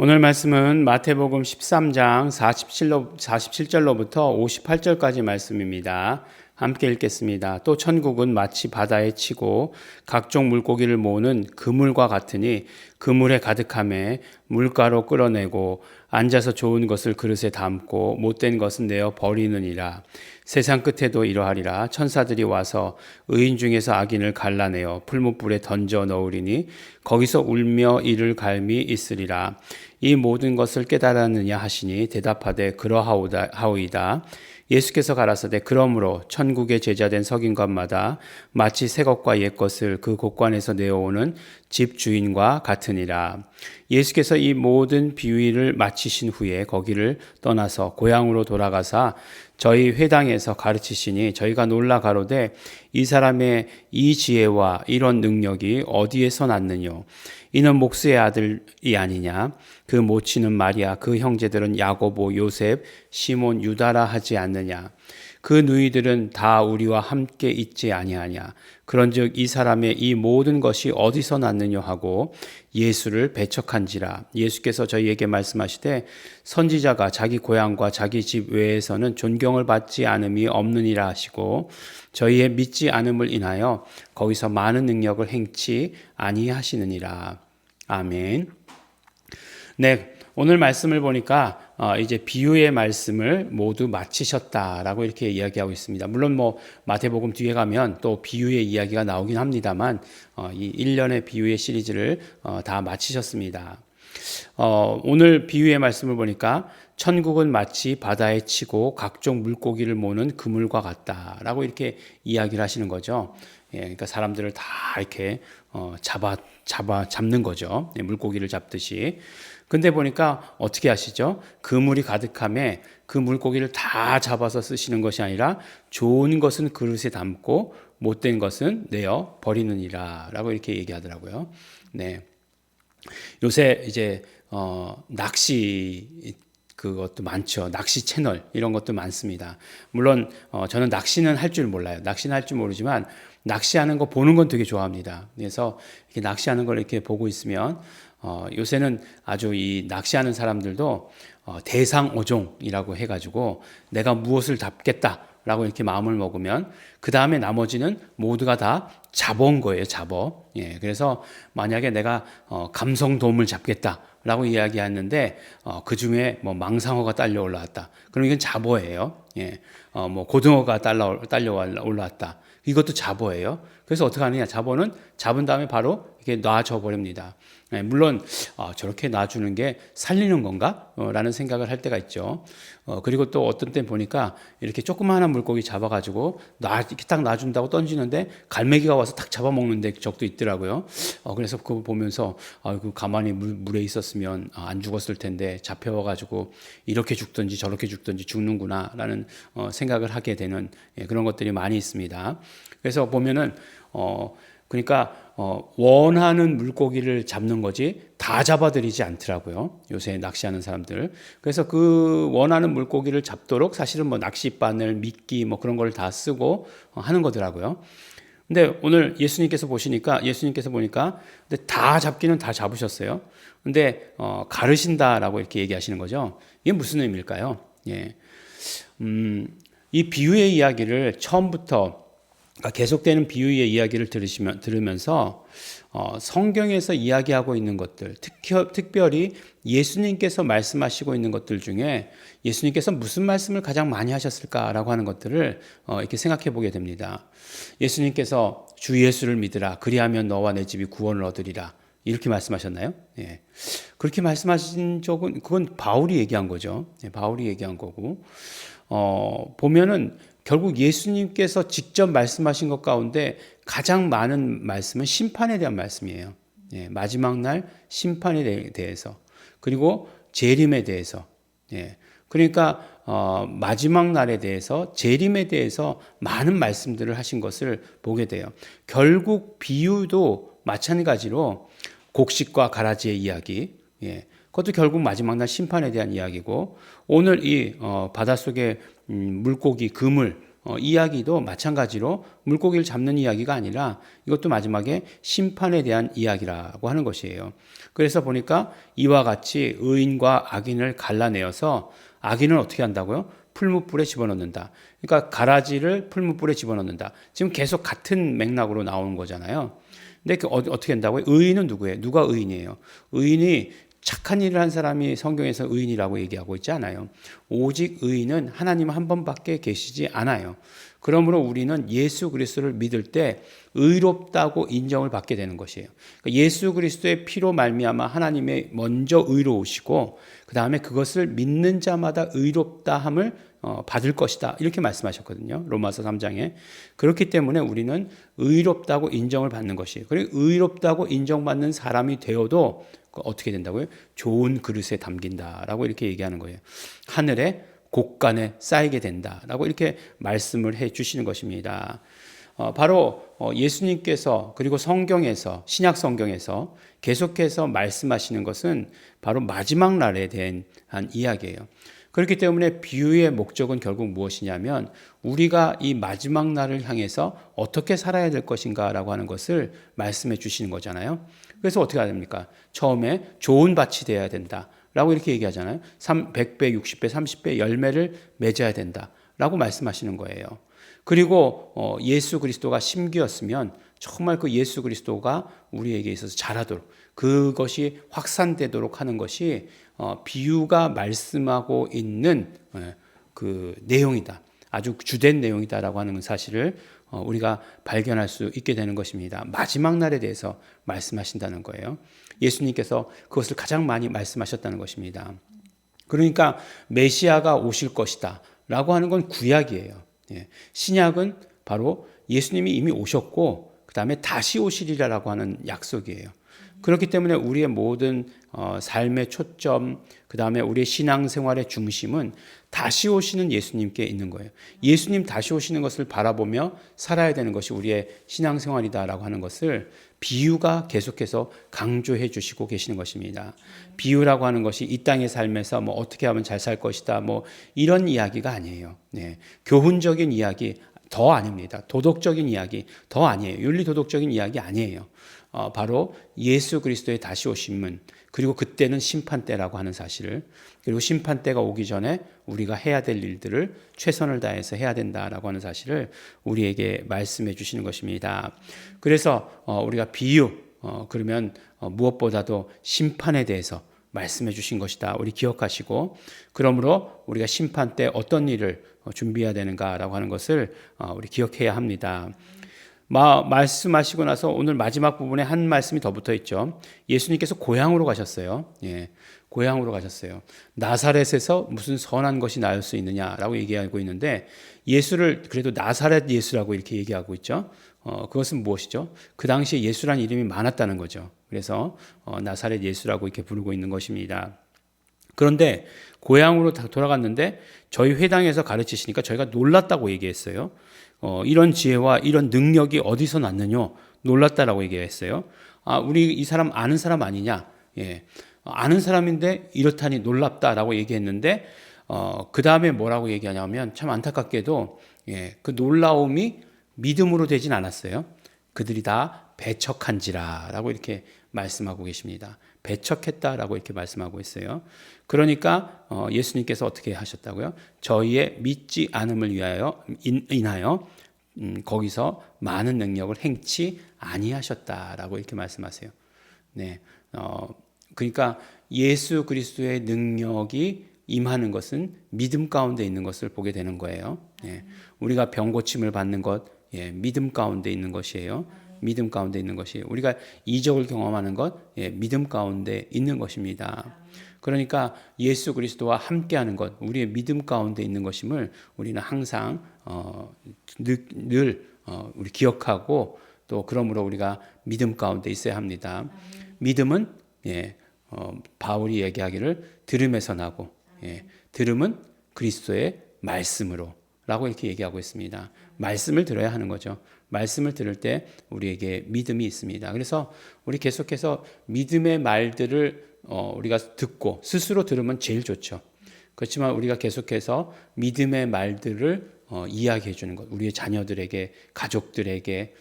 오늘 말씀은 마태복음 13장 47절로부터 58절까지 말씀입니다. 함께 읽겠습니다. 또 천국은 마치 바다에 치고 각종 물고기를 모으는 그물과 같으니 그물에 가득함에 물가로 끌어내고 앉아서 좋은 것을 그릇에 담고 못된 것은 내어 버리느니라. 세상 끝에도 이러하리라. 천사들이 와서 의인 중에서 악인을 갈라내어 풀무불에 던져 넣으리니 거기서 울며 이를 갈미 있으리라. 이 모든 것을 깨달았느냐 하시니 대답하되 그러하오이다. 예수께서 가라사대 그러므로 천국의 제자된 서긴관마다 마치 새 것과 옛 것을 그 곳간에서 내어오는 집 주인과 같으니라. 예수께서 이 모든 비유를 마치신 후에 거기를 떠나서 고향으로 돌아가사 저희 회당에서 가르치시니 저희가 놀라 가로되 이 사람의 이 지혜와 이런 능력이 어디에서 났느뇨? 이는 목수의 아들이 아니냐? 그 모치는 마리아, 그 형제들은 야고보, 요셉, 시몬, 유다라 하지 않느냐? 그 누이들은 다 우리와 함께 있지 아니하냐? 그런즉 이 사람의 이 모든 것이 어디서 났느냐 하고 예수를 배척한지라. 예수께서 저희에게 말씀하시되 선지자가 자기 고향과 자기 집 외에서는 존경을 받지 않음이 없느니라 하시고 저희의 믿지 않음을 인하여 거기서 많은 능력을 행치 아니하시느니라. 아멘. 네, 오늘 말씀을 보니까 이제 비유의 말씀을 모두 마치셨다라고 이렇게 이야기하고 있습니다. 물론 마태복음 뒤에 가면 또 비유의 이야기가 나오긴 합니다만 이 1년의 비유의 시리즈를 다 마치셨습니다. 오늘 비유의 말씀을 보니까 천국은 마치 바다에 치고 각종 물고기를 모는 그물과 같다라고 이렇게 이야기를 하시는 거죠. 예, 그러니까 사람들을 다 이렇게 잡는 거죠. 예, 물고기를 잡듯이. 근데 보니까 어떻게 하시죠? 그물이 가득함에 그 물고기를 다 잡아서 쓰시는 것이 아니라 좋은 것은 그릇에 담고 못된 것은 내어 버리느니라 라고 이렇게 얘기하더라고요. 네. 요새 이제 낚시 그것도 많죠. 낚시 채널 이런 것도 많습니다. 물론 저는 낚시는 할 줄 몰라요. 낚시는 할 줄 모르지만 낚시하는 거 보는 건 되게 좋아합니다. 그래서 이렇게 낚시하는 걸 이렇게 보고 있으면 요새는 아주 이 낚시하는 사람들도 대상어종이라고 해가지고 내가 무엇을 잡겠다라고 이렇게 마음을 먹으면 그 다음에 나머지는 모두가 다 잡어온 거예요. 잡어. 예, 그래서 만약에 내가 감성돔을 잡겠다라고 이야기했는데 그 중에 망상어가 딸려 올라왔다. 그럼 이건 잡어예요. 예, 고등어가 딸려 올라왔다. 이것도 잡어예요. 그래서 어떻게 하느냐? 잡어는 잡은 다음에 바로 이렇게 놔줘 버립니다. 네, 물론 저렇게 놔주는 게 살리는 건가? 라는 생각을 할 때가 있죠. 그리고 또 어떤 때 보니까 이렇게 조그마한 물고기 잡아가지고 이렇게 딱 놔준다고 던지는데 갈매기가 와서 딱 잡아먹는 적도 있더라고요. 그래서 그거 보면서 가만히 물에 있었으면 안 죽었을 텐데 잡혀와가지고 이렇게 죽든지 저렇게 죽든지 죽는구나 라는 생각을 하게 되는 그런 것들이 많이 있습니다. 그래서 보면은 그러니까 원하는 물고기를 잡는 거지 다 잡아들이지 않더라고요. 요새 낚시하는 사람들. 그래서 그 원하는 물고기를 잡도록 사실은 낚싯바늘, 미끼 그런 걸 다 쓰고 하는 거더라고요. 근데 오늘 예수님께서 보니까 근데 다 잡기는 다 잡으셨어요. 근데 가르신다라고 이렇게 얘기하시는 거죠. 이게 무슨 의미일까요? 예. 이 비유의 이야기를 처음부터 계속되는 비유의 이야기를 들으면서 성경에서 이야기하고 있는 것들, 특별히 예수님께서 말씀하시고 있는 것들 중에 예수님께서 무슨 말씀을 가장 많이 하셨을까라고 하는 것들을 이렇게 생각해 보게 됩니다. 예수님께서 주 예수를 믿으라. 그리하면 너와 내 집이 구원을 얻으리라. 이렇게 말씀하셨나요? 예. 그렇게 말씀하신 적은 그건 바울이 얘기한 거죠. 예, 바울이 얘기한 거고 보면은 결국 예수님께서 직접 말씀하신 것 가운데 가장 많은 말씀은 심판에 대한 말씀이에요. 예, 마지막 날 심판에 대해서 그리고 재림에 대해서. 예, 그러니까 마지막 날에 대해서 재림에 대해서 많은 말씀들을 하신 것을 보게 돼요. 결국 비유도 마찬가지로 곡식과 가라지의 이야기. 예, 그것도 결국 마지막 날 심판에 대한 이야기고 오늘 이 바닷속의 물고기, 그물 이야기도 마찬가지로 물고기를 잡는 이야기가 아니라 이것도 마지막에 심판에 대한 이야기라고 하는 것이에요. 그래서 보니까 이와 같이 의인과 악인을 갈라내어서 악인은 어떻게 한다고요? 풀무불에 집어넣는다. 그러니까 가라지를 풀무불에 집어넣는다. 지금 계속 같은 맥락으로 나오는 거잖아요. 근데 어떻게 한다고요? 의인은 누구예요? 누가 의인이에요? 의인이 착한 일을 한 사람이 성경에서 의인이라고 얘기하고 있지 않아요. 오직 의인은 하나님 한 분밖에 계시지 않아요. 그러므로 우리는 예수 그리스도를 믿을 때 의롭다고 인정을 받게 되는 것이에요. 그러니까 예수 그리스도의 피로 말미암아 하나님의 먼저 의로우시고 그 다음에 그것을 믿는 자마다 의롭다함을 받을 것이다. 이렇게 말씀하셨거든요. 로마서 3장에. 그렇기 때문에 우리는 의롭다고 인정을 받는 것이에요. 그리고 의롭다고 인정받는 사람이 되어도 어떻게 된다고요? 좋은 그릇에 담긴다라고 이렇게 얘기하는 거예요. 하늘에 곳간에 쌓이게 된다라고 이렇게 말씀을 해 주시는 것입니다. 바로 예수님께서 그리고 성경에서 신약 성경에서 계속해서 말씀하시는 것은 바로 마지막 날에 대한 이야기예요. 그렇기 때문에 비유의 목적은 결국 무엇이냐면 우리가 이 마지막 날을 향해서 어떻게 살아야 될 것인가라고 하는 것을 말씀해 주시는 거잖아요. 그래서 어떻게 해야 됩니까? 처음에 좋은 밭이 되어야 된다 라고 이렇게 얘기하잖아요. 100배, 60배, 30배 열매를 맺어야 된다 라고 말씀하시는 거예요. 그리고 예수 그리스도가 심기였으면 정말 그 예수 그리스도가 우리에게 있어서 자라도록 그것이 확산되도록 하는 것이 비유가 말씀하고 있는 그 내용이다. 아주 주된 내용이다라고 하는 사실을 우리가 발견할 수 있게 되는 것입니다. 마지막 날에 대해서 말씀하신다는 거예요. 예수님께서 그것을 가장 많이 말씀하셨다는 것입니다. 그러니까 메시아가 오실 것이다 라고 하는 건 구약이에요. 신약은 바로 예수님이 이미 오셨고 그 다음에 다시 오시리라고 하는 약속이에요. 그렇기 때문에 우리의 모든 삶의 초점, 그 다음에 우리의 신앙생활의 중심은 다시 오시는 예수님께 있는 거예요. 예수님 다시 오시는 것을 바라보며 살아야 되는 것이 우리의 신앙생활이다라고 하는 것을 비유가 계속해서 강조해 주시고 계시는 것입니다. 비유라고 하는 것이 이 땅의 삶에서 뭐 어떻게 하면 잘 살 것이다, 뭐 이런 이야기가 아니에요. 교훈적인 이야기 더 아닙니다. 도덕적인 이야기 더 아니에요. 윤리도덕적인 이야기 아니에요. 바로 예수 그리스도의 다시 오심은 그리고 그때는 심판때라고 하는 사실을 그리고 심판때가 오기 전에 우리가 해야 될 일들을 최선을 다해서 해야 된다라고 하는 사실을 우리에게 말씀해 주시는 것입니다. 그래서 우리가 비유 그러면 무엇보다도 심판에 대해서 말씀해 주신 것이다. 우리 기억하시고 그러므로 우리가 심판 때 어떤 일을 준비해야 되는가라고 하는 것을 우리 기억해야 합니다. 말씀하시고 나서 오늘 마지막 부분에 한 말씀이 더 붙어 있죠. 예수님께서 고향으로 가셨어요. 고향으로 가셨어요. 나사렛에서 무슨 선한 것이 나올 수 있느냐라고 얘기하고 있는데 예수를 그래도 나사렛 예수라고 이렇게 얘기하고 있죠. 그것은 무엇이죠? 그 당시에 예수라는 이름이 많았다는 거죠. 그래서 나사렛 예수라고 이렇게 부르고 있는 것입니다. 그런데 고향으로 돌아갔는데 저희 회당에서 가르치시니까 저희가 놀랐다고 얘기했어요. 이런 지혜와 이런 능력이 어디서 났느냐 놀랐다라고 얘기했어요. 우리 이 사람 아는 사람 아니냐? 아는 사람인데 이렇다니 놀랍다라고 얘기했는데 그 다음에 뭐라고 얘기하냐면 참 안타깝게도 그 놀라움이 믿음으로 되진 않았어요. 그들이 다 배척한지라라고 이렇게 말씀하고 계십니다. 배척했다라고 이렇게 말씀하고 있어요. 그러니까 예수님께서 어떻게 하셨다고요? 저희의 믿지 않음을 인하여 거기서 많은 능력을 행치 아니하셨다라고 이렇게 말씀하세요. 그러니까 예수 그리스도의 능력이 임하는 것은 믿음 가운데 있는 것을 보게 되는 거예요. 우리가 병 고침을 받는 것, 믿음 가운데 있는 것이에요. 믿음 가운데 있는 것이 우리가 이적을 경험하는 것, 믿음 가운데 있는 것입니다. 그러니까 예수 그리스도와 함께하는 것, 우리의 믿음 가운데 있는 것임을 우리는 항상 늘 우리 기억하고 또 그러므로 우리가 믿음 가운데 있어야 합니다. 믿음은 바울이 얘기하기를 들음에서 나고 들음은 그리스도의 말씀으로라고 이렇게 얘기하고 있습니다. 말씀을 들어야 하는 거죠. 말씀을 들을 때 우리에게 믿음이 있습니다. 그래서 우리 계속해서 믿음의 말들을 우리가 듣고 스스로 들으면 제일 좋죠. 그렇지만 우리가 계속해서 믿음의 말들을 이야기해 주는 것, 우리의 자녀들에게, 가족들에게,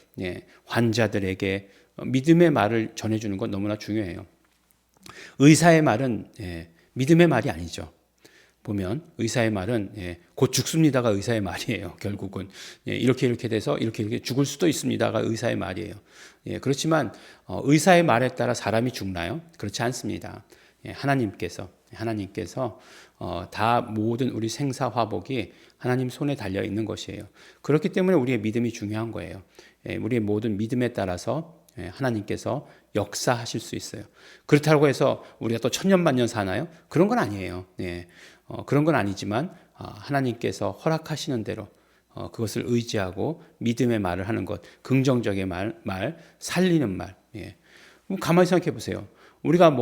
환자들에게 믿음의 말을 전해주는 건 너무나 중요해요. 의사의 말은 믿음의 말이 아니죠. 보면 의사의 말은 곧 죽습니다가 의사의 말이에요. 결국은 이렇게 돼서 이렇게 죽을 수도 있습니다가 의사의 말이에요. 그렇지만 의사의 말에 따라 사람이 죽나요? 그렇지 않습니다. 하나님께서 다 모든 우리 생사화복이 하나님 손에 달려 있는 것이에요. 그렇기 때문에 우리의 믿음이 중요한 거예요. 우리의 모든 믿음에 따라서 하나님께서 역사하실 수 있어요. 그렇다고 해서 우리가 또 천년만년 사나요? 그런 건 아니에요. 그런 건 아니지만 하나님께서 허락하시는 대로 그것을 의지하고 믿음의 말을 하는 것, 긍정적인 말, 살리는 말. 가만히 생각해 보세요. 우리가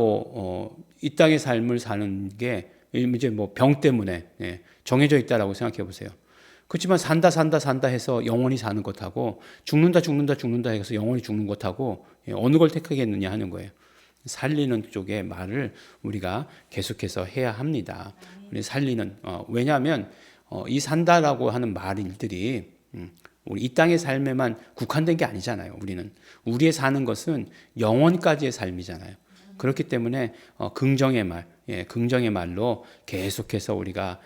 이 땅의 삶을 사는 게 이제 병 때문에 정해져 있다라고 생각해 보세요. 그렇지만 산다 해서 영원히 사는 것하고 죽는다 해서 영원히 죽는 것하고 어느 걸 택하겠느냐 하는 거예요. 살리는 쪽의 말을 우리가 계속해서 해야 합니다. 우리 살리는 왜냐하면 이 산다라고 하는 말들이 우리 이 땅의 삶에만 국한된 게 아니잖아요. 우리의 사는 것은 영원까지의 삶이잖아요. 그렇기 때문에 긍정의 말로 계속해서 우리가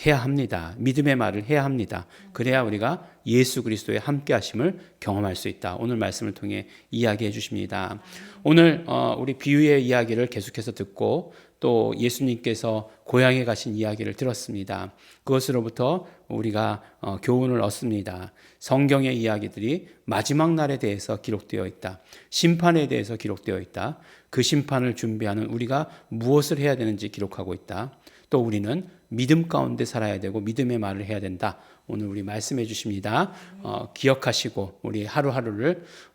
해야 합니다. 믿음의 말을 해야 합니다. 그래야 우리가 예수 그리스도의 함께 하심을 경험할 수 있다. 오늘 말씀을 통해 이야기해 주십니다. 오늘 우리 비유의 이야기를 계속해서 듣고 또 예수님께서 고향에 가신 이야기를 들었습니다. 그것으로부터 우리가 교훈을 얻습니다. 성경의 이야기들이 마지막 날에 대해서 기록되어 있다. 심판에 대해서 기록되어 있다. 그 심판을 준비하는 우리가 무엇을 해야 되는지 기록하고 있다. 또 우리는 믿음 가운데 살아야 되고 믿음의 말을 해야 된다. 오늘 우리 말씀해 주십니다. 기억하시고 우리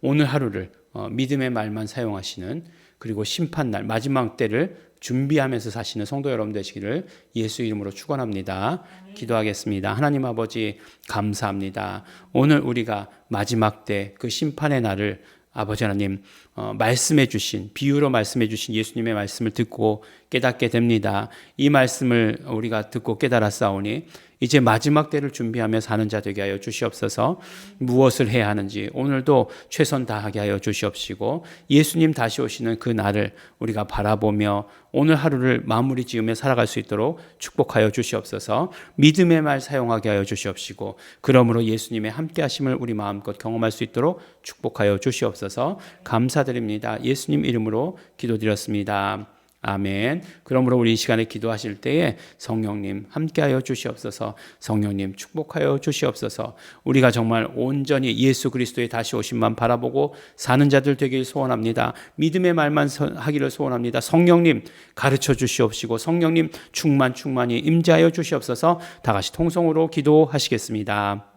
오늘 하루를 믿음의 말만 사용하시는, 그리고 심판날 마지막 때를 준비하면서 사시는 성도 여러분 되시기를 예수 이름으로 축원합니다. 기도하겠습니다. 하나님 아버지 감사합니다. 오늘 우리가 마지막 때 그 심판의 날을 아버지 하나님 말씀해 주신, 비유로 말씀해 주신 예수님의 말씀을 듣고 깨닫게 됩니다. 이 말씀을 우리가 듣고 깨달았사오니 이제 마지막 때를 준비하며 사는 자 되게 하여 주시옵소서. 무엇을 해야 하는지 오늘도 최선 다하게 하여 주시옵시고, 예수님 다시 오시는 그 날을 우리가 바라보며 오늘 하루를 마무리 지으며 살아갈 수 있도록 축복하여 주시옵소서. 믿음의 말 사용하게 하여 주시옵시고, 그러므로 예수님의 함께 하심을 우리 마음껏 경험할 수 있도록 축복하여 주시옵소서. 감사드립니다. 예수님 이름으로 기도드렸습니다. 아멘. 그러므로 우리 이 시간에 기도하실 때에 성령님 함께하여 주시옵소서. 성령님 축복하여 주시옵소서. 우리가 정말 온전히 예수 그리스도의 다시 오심만 바라보고 사는 자들 되길 소원합니다. 믿음의 말만 하기를 소원합니다. 성령님 가르쳐 주시옵시고 성령님 충만히 임재하여 주시옵소서. 다 같이 통성으로 기도하시겠습니다.